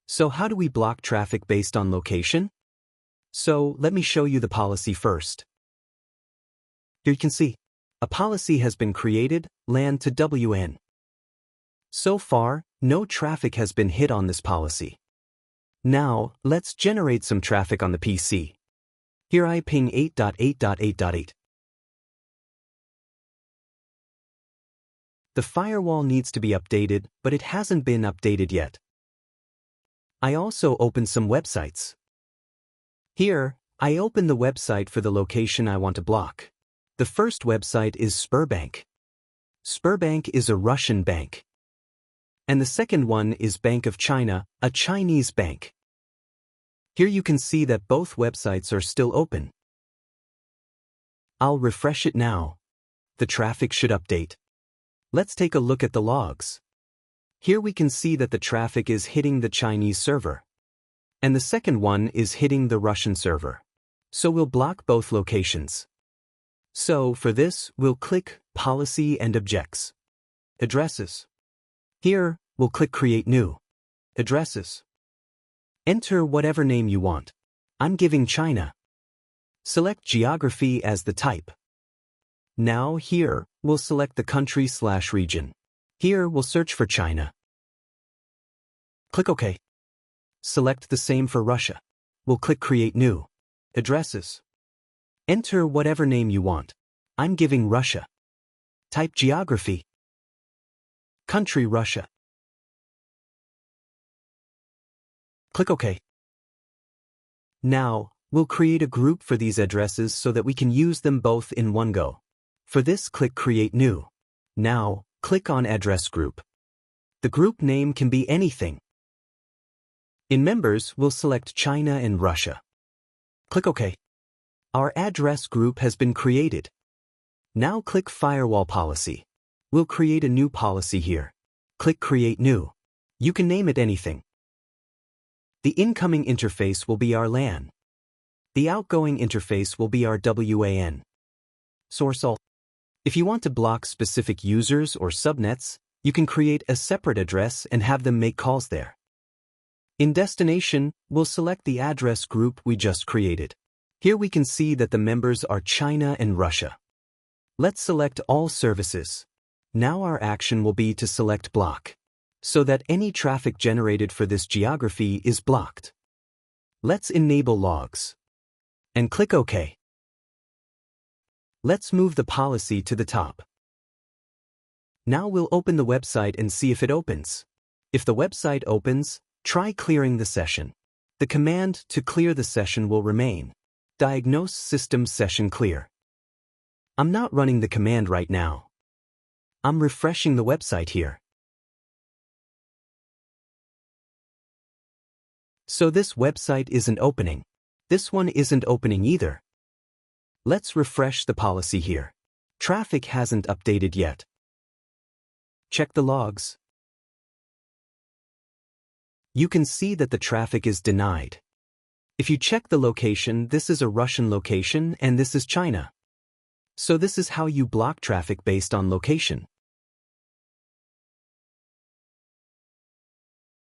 So how do we block traffic based on location? So let me show you the policy first. Here you can see, a policy has been created, LAN to WN. So far, no traffic has been hit on this policy. Now, let's generate some traffic on the PC. Here I ping 8.8.8.8. The firewall needs to be updated, but it hasn't been updated yet. I also opened some websites. Here, I open the website for the location I want to block. The first website is Sberbank. Sberbank is a Russian bank. And the second one is Bank of China, a Chinese bank. Here you can see that both websites are still open. I'll refresh it now. The traffic should update. Let's take a look at the logs. Here we can see that the traffic is hitting the Chinese server. And the second one is hitting the Russian server. So we'll block both locations. So for this, we'll click Policy and Objects. Addresses. Here, we'll click Create New. Addresses. Enter whatever name you want. I'm giving China. Select Geography as the type. Now here, we'll select the country/region. Here, we'll search for China. Click OK. Select the same for Russia. We'll click Create New. Addresses. Enter whatever name you want. I'm giving Russia. Type Geography. Country Russia. Click OK. Now, we'll create a group for these addresses so that we can use them both in one go. For this, click Create New. Now, click on Address Group. The group name can be anything. In Members, we'll select China and Russia. Click OK. Our address group has been created. Now click Firewall Policy. We'll create a new policy here. Click Create New. You can name it anything. The incoming interface will be our LAN. The outgoing interface will be our WAN. Source all. If you want to block specific users or subnets, you can create a separate address and have them make calls there. In Destination, we'll select the address group we just created. Here we can see that the members are China and Russia. Let's select All Services. Now our action will be to select Block, so that any traffic generated for this geography is blocked. Let's enable logs. And click OK. Let's move the policy to the top. Now we'll open the website and see if it opens. If the website opens, try clearing the session. The command to clear the session will remain. Diagnose System Session Clear. I'm not running the command right now. I'm refreshing the website here. So this website isn't opening. This one isn't opening either. Let's refresh the policy here. Traffic hasn't updated yet. Check the logs. You can see that the traffic is denied. If you check the location, this is a Russian location and this is China. So this is how you block traffic based on location.